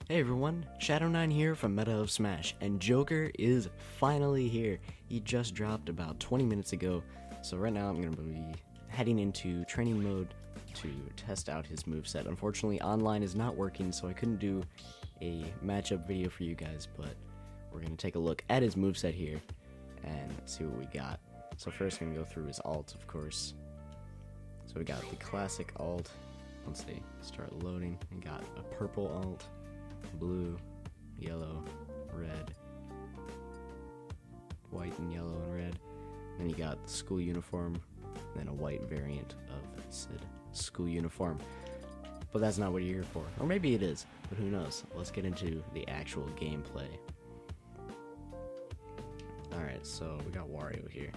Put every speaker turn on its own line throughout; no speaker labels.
Hey everyone, Shadow9 here from Meta of Smash, and Joker is finally here. He just dropped about 20 minutes ago, so right now I'm going to be heading into training mode to test out his moveset. Unfortunately, online is not working, so I couldn't do a matchup video for you guys, but we're going to take a look at his moveset here and see what we got. So first I'm going to go through his alts, of course. So we got the classic alt. Once they start loading, we got a purple alt, blue, yellow, red, white and yellow and red. Then you got the school uniform, then a white variant of said school uniform. But that's not what you're here for. Or maybe it is, but who knows. Let's get into the actual gameplay. Alright, so we got Wario here.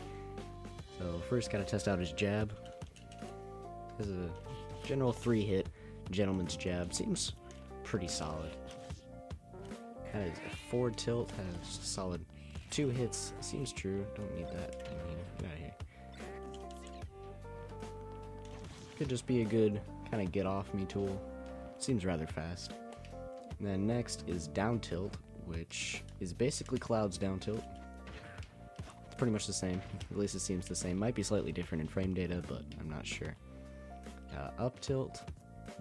So first gotta test out his jab. This is a general 3-hit gentleman's jab. Seems pretty solid. Kind of forward tilt, has solid 2 hits. Seems true. Don't need that. Get out of here. Could just be a good kind of get off me tool. Seems rather fast. And then next is down tilt, which is basically Cloud's down tilt. It's pretty much the same. At least it seems the same. Might be slightly different in frame data, but I'm not sure. Up tilt.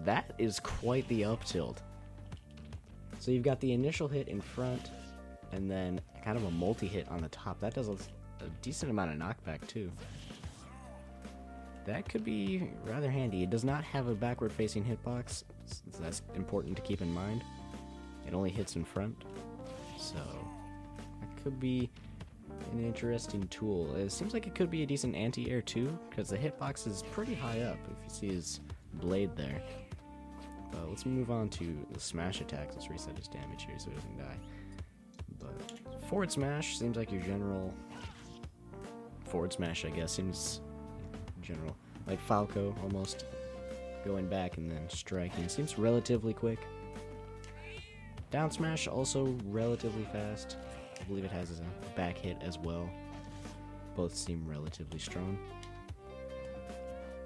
That is quite the up tilt. So you've got the initial hit in front, and then kind of a multi-hit on the top. That does a decent amount of knockback too. That could be rather handy. It does not have a backward-facing hitbox, so that's important to keep in mind. It only hits in front, so that could be an interesting tool. It seems like it could be a decent anti-air too, because the hitbox is pretty high up if you see his blade there. Let's move on to the smash attacks. Let's reset his damage here so he doesn't die. But forward smash seems like your general forward smash, I guess. Seems general, like Falco almost, going back and then striking. Seems relatively quick. Down smash also relatively fast. I believe it has a back hit as well. Both seem relatively strong.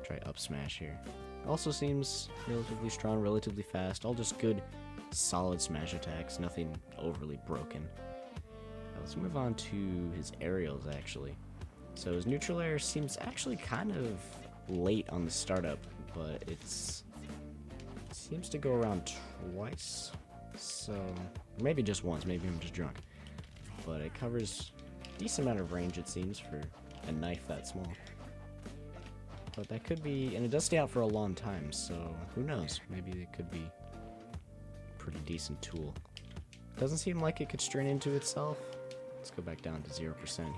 Try up smash here. Also seems relatively strong, relatively fast. All just good, solid smash attacks. Nothing overly broken. Let's move on to his aerials, actually. So his neutral air seems actually kind of late on the startup, but it seems to go around twice. So maybe just once. Maybe I'm just drunk. But it covers a decent amount of range, it seems, for a knife that small. But that could be, and it does stay out for a long time, so who knows? Maybe it could be a pretty decent tool. Doesn't seem like it could strain into itself. Let's go back down to 0% here.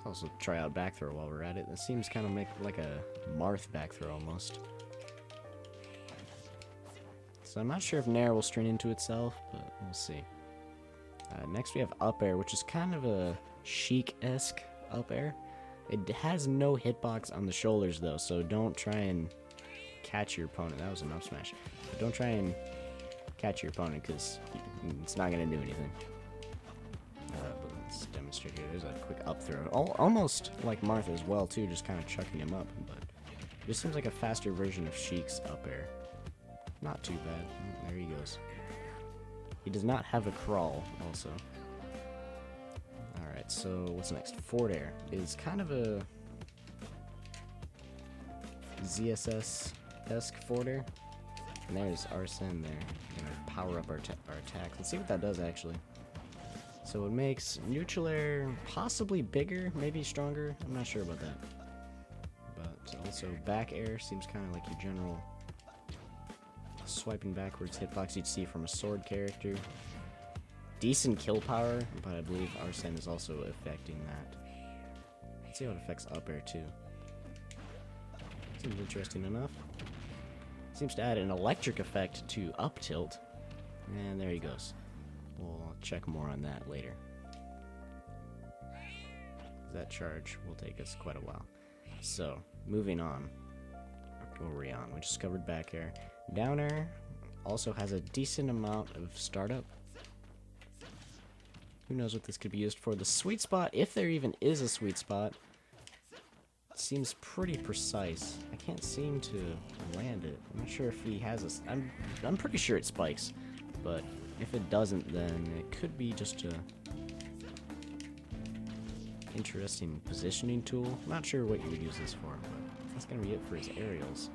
Also try out back throw while we're at it. That seems kind of like a Marth back throw almost. So I'm not sure if Nair will strain into itself, but we'll see. Next we have up air, which is kind of a Sheik-esque up air. It has no hitbox on the shoulders though, so don't try and catch your opponent. That was an up smash. But don't try and catch your opponent because it's not going to do anything. But let's demonstrate here. There's a quick up throw. Almost like Martha as well too, just kind of chucking him up. But it just seems like a faster version of Sheik's up air. Not too bad. There he goes. He does not have a crawl also. Alright, so what's next? Forward air is kind of a ZSS-esque forward air. And there's Arsene there. Gonna power up our attack. Let's see what that does actually. So it makes neutral air possibly bigger, maybe stronger. I'm not sure about that. But also back air seems kind of like your general swiping backwards hitbox you'd see from a sword character. Decent kill power, but I believe Arsene is also affecting that. Let's see how it affects up air too. Seems interesting enough. Seems to add an electric effect to up tilt. And there he goes. We'll check more on that later. That charge will take us quite a while. So, moving on. What were we on? We just covered back air. Down air also has a decent amount of startup. Who knows what this could be used for. The sweet spot, if there even is a sweet spot, seems pretty precise. I can't seem to land it. I'm not sure if he has a... I'm pretty sure it spikes. but if it doesn't, then it could be just a interesting positioning tool. I'm not sure what you would use this for, but that's gonna be it for his aerials.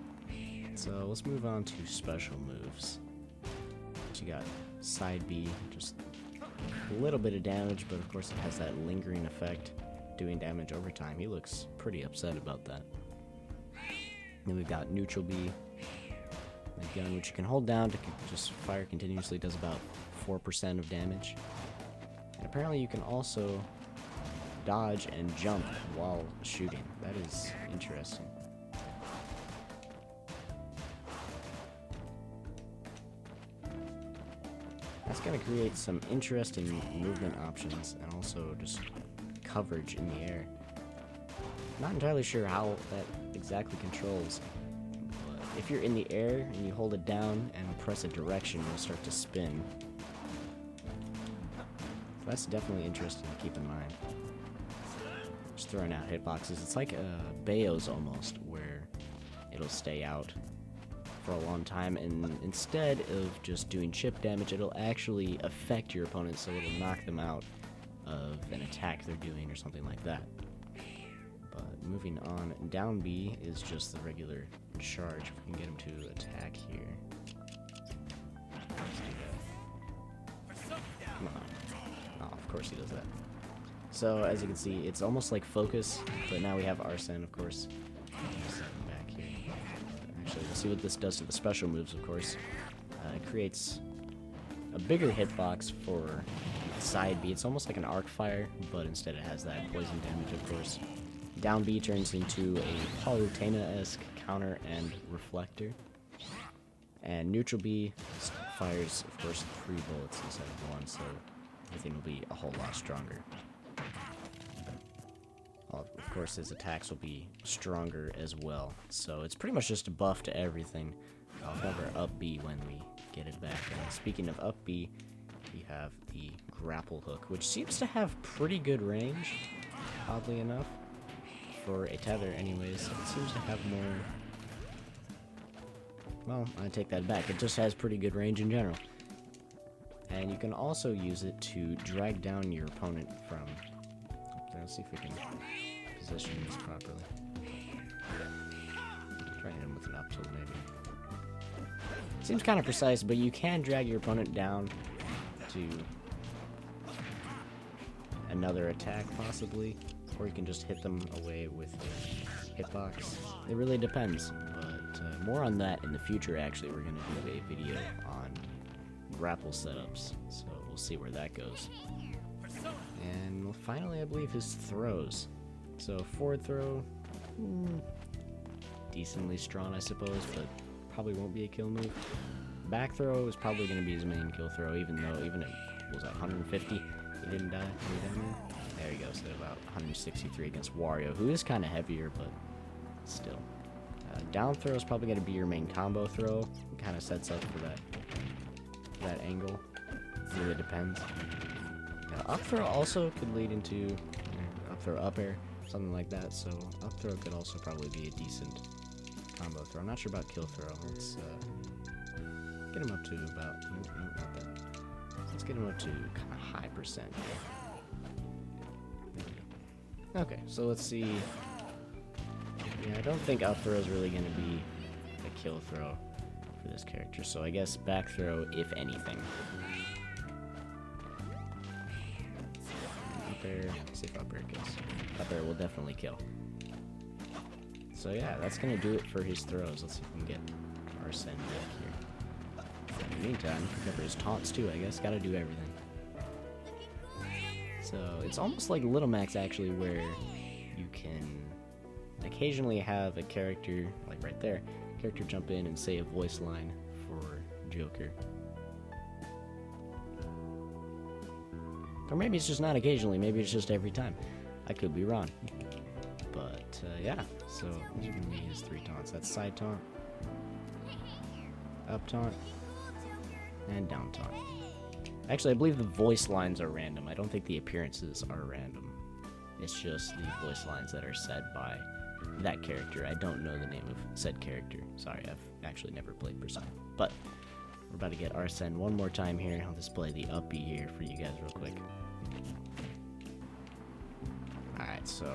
So let's move on to special moves. So you got side B, just a little bit of damage, but of course it has that lingering effect, doing damage over time. He looks pretty upset about that. Then we've got neutral B, the gun which you can hold down to just fire continuously, does about 4% of damage. And apparently you can also dodge and jump while shooting. That is interesting. That's going to create some interesting movement options and also just coverage in the air. Not entirely sure how that exactly controls, but if you're in the air and you hold it down and press a direction, you'll start to spin. So that's definitely interesting to keep in mind. Just throwing out hitboxes. It's like Bayo's almost, where it'll stay out for a long time, and instead of just doing chip damage, it'll actually affect your opponent, so it'll knock them out of an attack they're doing or something like that. But moving on, down B is just the regular charge. If we can get him to attack here. Let's do that. Come on. Oh, of course he does that. So, as you can see, it's almost like focus, but now we have Arsene, of course. Back here. Actually, we'll see what this does to the special moves, of course. It creates a bigger hitbox for side B. It's almost like an arc fire, but instead it has that poison damage, of course. Down B turns into a Palutena-esque counter and reflector. And neutral B fires, of course, 3 bullets instead of 1, so everything will be a whole lot stronger. Of course, his attacks will be stronger as well. So it's pretty much just a buff to everything. I'll cover up B when we get it back. And speaking of up B, we have the Grapple Hook, which seems to have pretty good range, oddly enough. For a tether anyways, it seems to have more... Well, I take that back. It just has pretty good range in general. And you can also use it to drag down your opponent from... Let's see if we can position this properly. Try hit him with an up tilt, maybe. Seems kind of precise, but you can drag your opponent down to another attack, possibly. Or you can just hit them away with a hitbox. It really depends, but more on that in the future. Actually, we're going to do a video on grapple setups, so we'll see where that goes. And finally, I believe his throws. So forward throw, decently strong, I suppose, but probably won't be a kill move. Back throw is probably going to be his main kill throw, even it was at 150. He didn't die. There he goes, at about 163 against Wario, who is kind of heavier, but still. Down throw is probably going to be your main combo throw. It kind of sets up for that angle. It really depends. Up throw also could lead into up throw, up air, something like that. So up throw could also probably be a decent combo throw. I'm not sure about kill throw. Let's get him up to about. Not that. Let's get him up to kind of high percent. Okay, so let's see. Yeah, I don't think up throw is really going to be a kill throw for this character. So I guess back throw, if anything. Up air. Let's see if up air kills. Up air will definitely kill. So yeah, that's going to do it for his throws. Let's see if we can get Arsene back here. In the meantime, cover his taunts too, I guess. Gotta do everything. So it's almost like Little Max, actually, where you can occasionally have a character, like right there, character jump in and say a voice line for Joker. Or maybe it's just not occasionally, maybe it's just every time. I could be wrong. But yeah, so these are going to be his 3 taunts. That's side taunt, up taunt, and down taunt. Actually, I believe the voice lines are random. I don't think the appearances are random. It's just the voice lines that are said by that character. I don't know the name of said character. Sorry, I've actually never played Persona. But We're about to get Arsene one more time here. I'll display the up B here for you guys real quick. Alright, so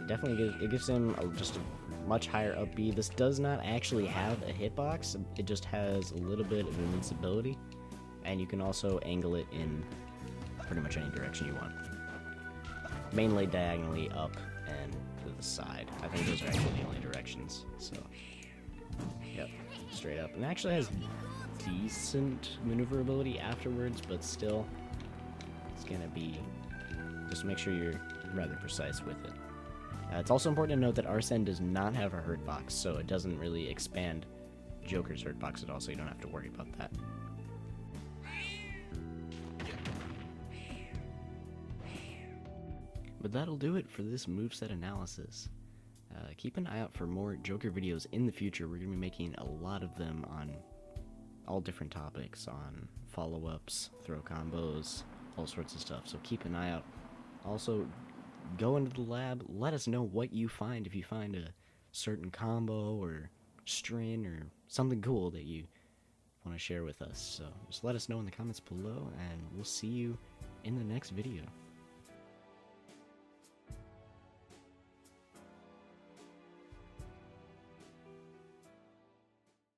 it gives him just a much higher up B. This does not actually have a hitbox. It just has a little bit of invincibility, and you can also angle it in pretty much any direction you want. Mainly diagonally up and to the side. I think those are actually the only directions. So, yep, straight up. And it actually has decent maneuverability afterwards, but still, it's gonna be, just make sure you're rather precise with it. It's also important to note that Arsene does not have a hurt box, so it doesn't really expand Joker's hurt box at all, so you don't have to worry about that. But that'll do it for this moveset analysis. Keep an eye out for more Joker videos in the future. We're going to be making a lot of them on all different topics, on follow-ups, throw combos, all sorts of stuff, so keep an eye out. Also, go into the lab, let us know what you find, if you find a certain combo or string or something cool that you want to share with us. So just let us know in the comments below, and we'll see you in the next video.